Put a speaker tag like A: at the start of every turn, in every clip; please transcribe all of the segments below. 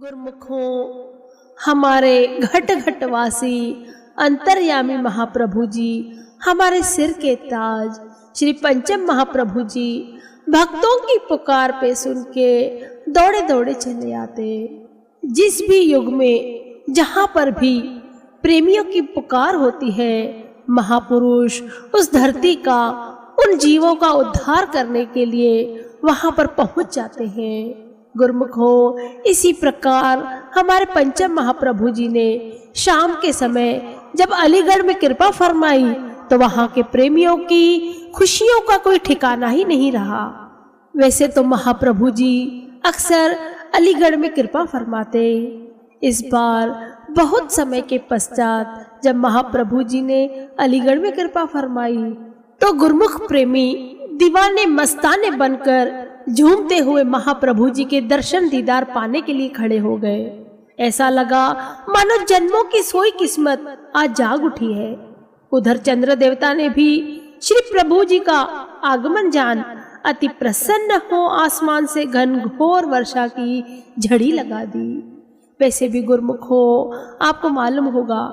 A: गुरुमुखों, हमारे घट घटवासी अंतर्यामी महाप्रभु जी, हमारे सिर के ताज श्री पंचम महाप्रभु जी भक्तों की पुकार पे सुन के दौड़े दौड़े चले आते। जिस भी युग में जहाँ पर भी प्रेमियों की पुकार होती है, महापुरुष उस धरती का, उन जीवों का उद्धार करने के लिए वहाँ पर पहुँच जाते हैं। गुरुमुखों, इसी प्रकार हमारे पंचम महाप्रभु जी ने शाम के समय जब अलीगढ़ में कृपा फरमाई तो वहाँ के प्रेमियों की खुशियों का कोई ठिकाना ही नहीं रहा। वैसे तो महाप्रभु जी अक्सर अलीगढ़ में कृपा फरमाते। इस बार बहुत समय के पश्चात जब महाप्रभु जी ने अलीगढ़ में कृपा फरमाई तो गुरुमुख प्रेमी दीवाने मस्ताने बनकर झूमते हुए महाप्रभु जी के दर्शन दीदार पाने के लिए खड़े हो गए। ऐसा लगा मानो जन्मों की सोई किस्मत आज जाग उठी है। उधर चंद्र देवता ने भी श्री प्रभु जी का आगमन जान अति प्रसन्न हो आसमान से घनघोर वर्षा की झड़ी लगा दी। वैसे भी गुरुमुख हो, आपको मालूम होगा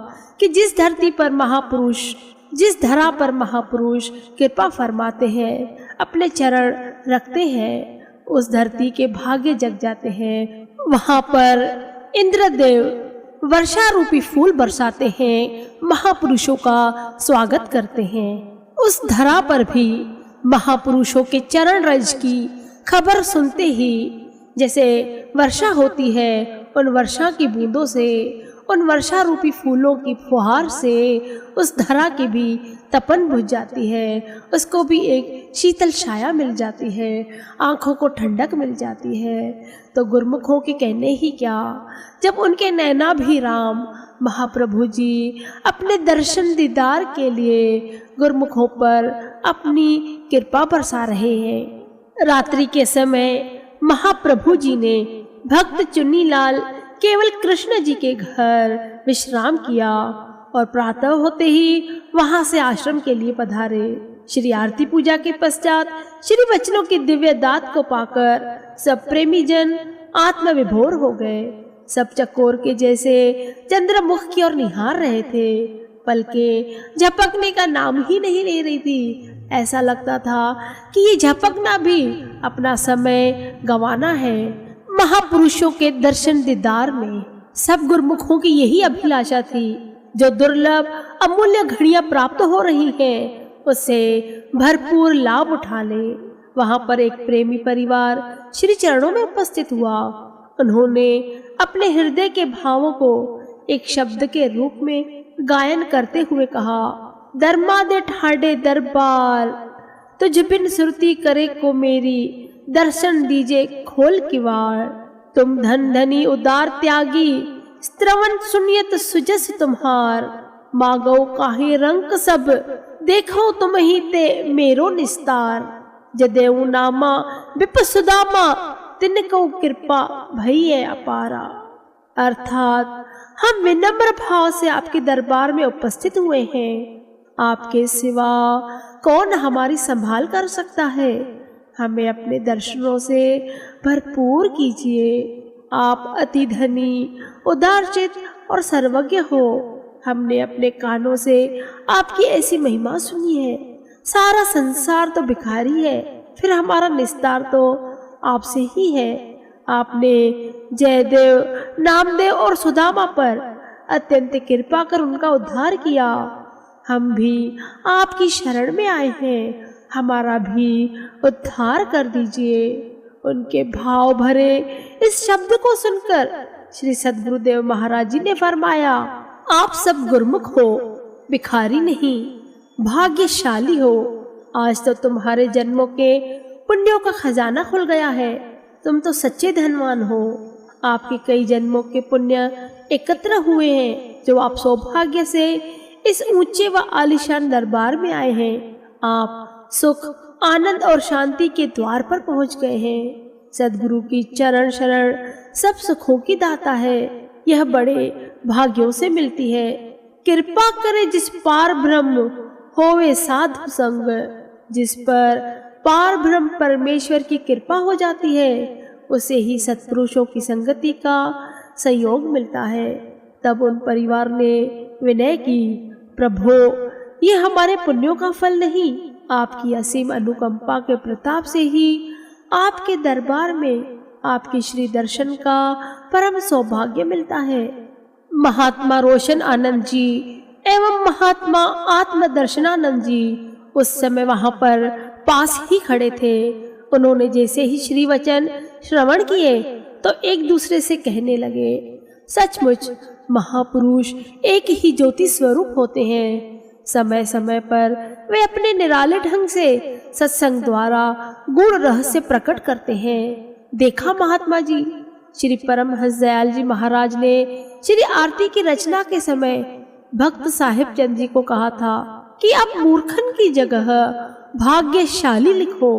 A: कि जिस धरती पर महापुरुष, जिस धरा पर महापुरुष कृपा फरमाते हैं, अपने चरण रखते हैं, उस धरती के भाग्य जग जाते हैं। वहाँ पर इंद्रदेव वर्षा रूपी फूल बरसाते हैं, महापुरुषों का स्वागत करते हैं। उस धरा पर भी महापुरुषों के चरण रज की खबर सुनते ही जैसे वर्षा होती है, उन वर्षा की बूंदों से, उन वर्षा रूपी फूलों की फुहार से उस धरा की भी तपन बुझ जाती है, उसको भी एक शीतल छाया मिल जाती है, आँखों को ठंडक मिल जाती है। तो गुरुमुखों के कहने ही क्या, जब उनके नैना भी राम महाप्रभु जी अपने दर्शन दीदार के लिए गुरुमुखों पर अपनी कृपा बरसा रहे हैं। रात्रि के समय महाप्रभु जी ने भक्त चुन्नीलाल केवल कृष्ण जी के घर विश्राम किया और प्रातः होते ही वहां से आश्रम के लिए पधारे। श्री आरती पूजा के पश्चात श्री वचनों की दिव्य दात को पाकर सब प्रेमी जन आत्मविभोर हो गए। सब चकोर के जैसे चंद्रमुख की ओर निहार रहे थे। पलकें झपकने का नाम ही नहीं ले रही थी। ऐसा लगता था कि ये झपकना भी अपना समय गंवाना है महापुरुषों के दर्शन दीदार में। सब गुरुमुखों की यही अभिलाषा थी, जो दुर्लभ अमूल्य घड़ियां प्राप्त हो रही हैं, उससे भरपूर लाभ उठा ले। वहां पर एक प्रेमी परिवार श्री चरणों में उपस्थित हुआ। उन्होंने अपने हृदय के भावों को एक शब्द के रूप में गायन करते हुए कहा, दरमा दे ठाडे दरबार, तुझ बिन सुरती करे को मेरी, दर्शन दीजे खोल किवाड़। तुम धन धनी उदार त्यागी, स्त्रवन सुनियत सुजस तुम्हार। मागो काहे रंग सब, देखो तुम ही ते मेरो निस्तार। जदेऊ नामा विप सुदामा, तिनको कृपा भई अपारा। अर्थात हम विनम्र भाव से आपके दरबार में उपस्थित हुए हैं। आपके सिवा कौन हमारी संभाल कर सकता है। हमें अपने दर्शनों से भरपूर कीजिए। आप अति धनी, उदारचित और सर्वज्ञ हो। हमने अपने कानों से आपकी ऐसी महिमा सुनी है। सारा संसार तो भिखारी है, फिर हमारा निस्तार तो आपसे ही है। आपने जयदेव, नामदेव और सुदामा पर अत्यंत कृपा कर उनका उद्धार किया। हम भी आपकी शरण में आए हैं, हमारा भी उद्धार कर दीजिए। उनके भाव भरे इस शब्द को सुनकर श्री सद्गुरुदेव महाराज जी ने फरमाया, आप सब गुरुमुख हो, भिखारी नहीं, भाग्यशाली हो। आज तो तुम्हारे जन्मों के पुण्यों का खजाना खुल गया है। तुम तो सच्चे धनवान हो। आपके कई जन्मों के पुण्य एकत्र हुए हैं, जो आप सौभाग्य से इस ऊंचे व आलीशान दरबार में आए हैं। आप सुख, आनंद और शांति के द्वार पर पहुंच गए हैं। सदगुरु की चरण शरण सब सुखों की दाता है। यह बड़े भाग्यों से मिलती है। कृपा करे जिस पार ब्रह्म होवे साधु संग। जिस पर पार ब्रह्म परमेश्वर की कृपा हो जाती है, उसे ही सत्पुरुषों की संगति का संयोग मिलता है। तब उन परिवार ने विनय की, प्रभु ये हमारे पुण्यों का फल नहीं, आपकी असीम अनुकंपा के प्रताप से ही आपके दरबार में आपके श्री दर्शन का परम सौभाग्य मिलता है। महात्मा रोशन आनंद जी एवं महात्मा आत्मदर्शनानंद जी उस समय वहां पर पास ही खड़े थे। उन्होंने जैसे ही श्री वचन श्रवण किए तो एक दूसरे से कहने लगे, सचमुच महापुरुष एक ही ज्योति स्वरूप होते हैं। समय समय पर वे अपने निराले ढंग से सत्संग द्वारा गुण रहस्य प्रकट करते हैं। देखा महात्मा जी, श्री परमहंस दयाल जी महाराज ने श्री आरती की रचना के समय भक्त साहिब चंद जी को कहा था कि आप मूर्खन की जगह भाग्यशाली लिखो।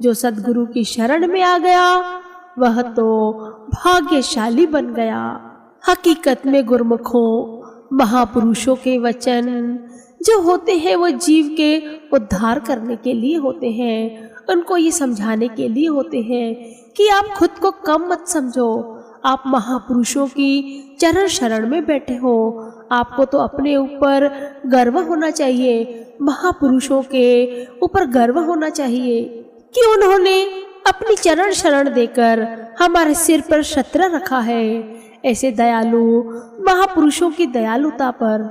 A: जो सद्गुरु की शरण में आ गया वह तो भाग्यशाली बन गया। हकीकत में गुरुमुखों, महापुरुषों के वचन जो होते हैं वो जीव के उद्धार करने के लिए होते हैं। उनको ये समझाने के लिए होते हैं कि आप खुद को कम मत समझो। आप महापुरुषों की चरण शरण में बैठे हो, आपको तो अपने ऊपर गर्व होना चाहिए, महापुरुषों के ऊपर गर्व होना चाहिए कि उन्होंने अपनी चरण शरण देकर हमारे सिर पर छत्र रखा है। ऐसे दयालु महापुरुषों की दयालुता पर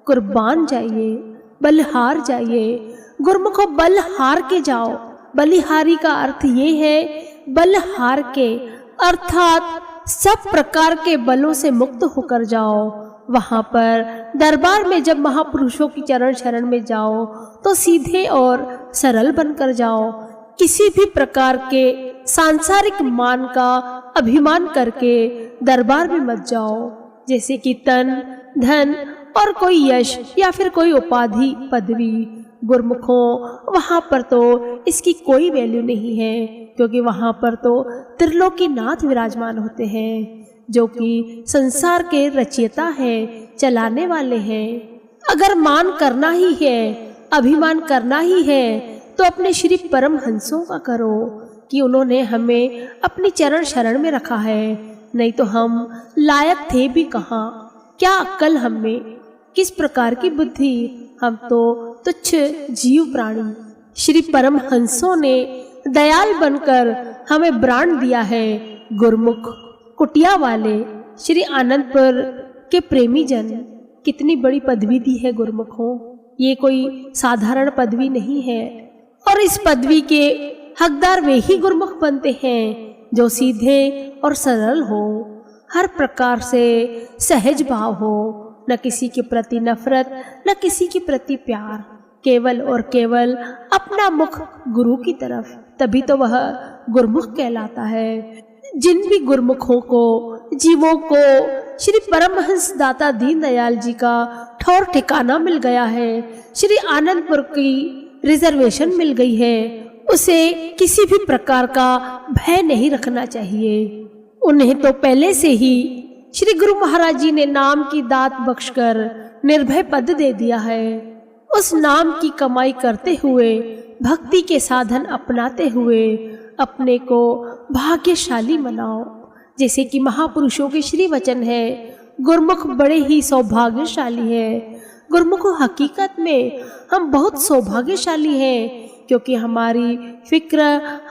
A: कुर्बान जाइए, बलिहार जाइए। गुरुमुखों, बलिहार के जाओ। बलिहारी का अर्थ ये है बलिहार के, अर्थात सब प्रकार के बलों से मुक्त होकर जाओ। वहां पर दरबार में जब महापुरुषों की चरण शरण में जाओ तो सीधे और सरल बनकर जाओ। किसी भी प्रकार के सांसारिक मान का अभिमान करके दरबार में मत जाओ, जैसे कि तन, धन और कोई यश या फिर कोई उपाधि, पदवी। गुरुमुखों, वहां पर तो इसकी कोई वैल्यू नहीं है, क्योंकि वहां पर तो त्रिलोकीनाथ विराजमान होते हैं, जो कि संसार के रचयिता हैं, चलाने वाले हैं। अगर मान करना ही है, अभिमान करना ही है, तो अपने श्री परमहंसों का करो कि उन्होंने हमें अपनी चरण शरण में रखा है। नहीं तो हम लायक थे भी कहाँ, क्या अक्ल हमें, किस प्रकार की बुद्धि, हम तो तुच्छ जीव प्राणी। श्री परमहंसों ने दयाल बनकर हमें प्राण दिया है। गुरुमुख, कुटिया वाले, श्री आनंदपुर के प्रेमी जन, कितनी बड़ी पदवी दी है गुरुमुखों। ये कोई साधारण पदवी नहीं है, और इस पदवी के हकदार वे ही गुरुमुख बनते हैं जो सीधे और सरल हो, हर प्रकार से सहज भाव हो, न किसी के प्रति नफरत, न किसी के प्रति प्यार, केवल और केवल अपना मुख गुरु की तरफ, तभी तो वह गुरुमुख कहलाता है। जिन भी गुरुमुखों को, जीवों को श्री परमहंस दाता दीनदयाल जी का ठौर ठिकाना मिल गया है, श्री आनंदपुर की रिजर्वेशन मिल गई है, उसे किसी भी प्रकार का भय नहीं रखना चाहिए। उन्हें तो पहले से ही श्री गुरु महाराज जी ने नाम की दात बख्शकर निर्भय पद दे दिया है। उस नाम की कमाई करते हुए, भक्ति के साधन अपनाते हुए अपने को भाग्यशाली मनाओ। जैसे कि महापुरुषों के श्री वचन है, गुरुमुख बड़े ही सौभाग्यशाली है। गुरुमुखों, हकीकत में हम बहुत सौभाग्यशाली हैं, क्योंकि हमारी फिक्र,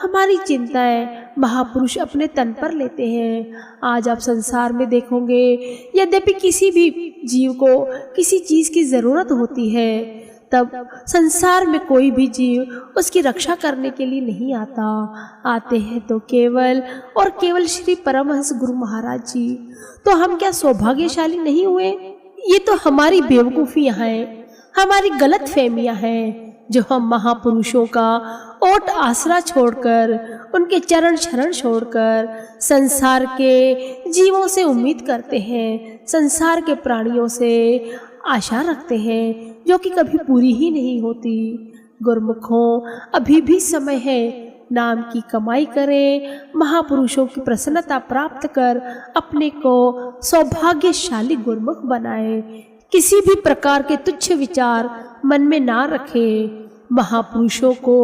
A: हमारी चिंताएं महापुरुष अपने तन पर लेते हैं। आज आप संसार में देखोगे, यद्यपि किसी भी जीव को किसी चीज़ की ज़रूरत होती है, तब संसार में कोई भी जीव उसकी रक्षा करने के लिए नहीं आता। आते हैं तो केवल और केवल श्री परमहंस गुरु महाराज जी। तो हम क्या सौभाग्यशाली नहीं हुए? ये तो हमारी बेवकूफ़ियाँ हैं, हमारी गलत फहमियाँ हैं, जो हम महापुरुषों का ओट आसरा छोड़कर, उनके चरण शरण छोड़कर संसार के जीवों से उम्मीद करते हैं, संसार के प्राणियों से आशा रखते हैं, जो कि कभी पूरी ही नहीं होती। गुरुमुखों, अभी भी समय है, नाम की कमाई करें, महापुरुषों की प्रसन्नता प्राप्त कर अपने को सौभाग्यशाली गुरुमुख बनाए। किसी भी प्रकार के तुच्छ विचार मन में ना रखें। महापुरुषों को,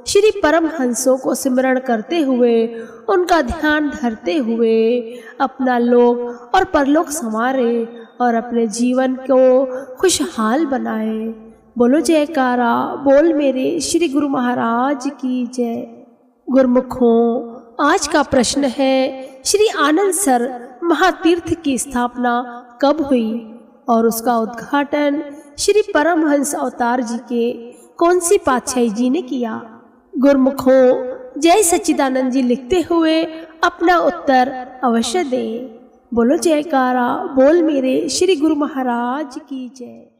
A: श्री परमहंसों को स्मरण करते हुए उनका ध्यान धरते हुए अपना लोक और परलोक संवारे और अपने जीवन को खुशहाल बनाए। बोलो जयकारा बोल मेरे श्री गुरु महाराज की जय। गुरुमुखों, आज का प्रश्न है, श्री आनंदसर महातीर्थ की स्थापना कब हुई और उसका उद्घाटन श्री परमहंस अवतार जी के कौन सी पातशाही जी ने किया? गुरुमुखों, जय सच्चिदानंद जी लिखते हुए अपना उत्तर अवश्य दें। बोलो जयकारा बोल मेरे श्री गुरु महाराज की जय।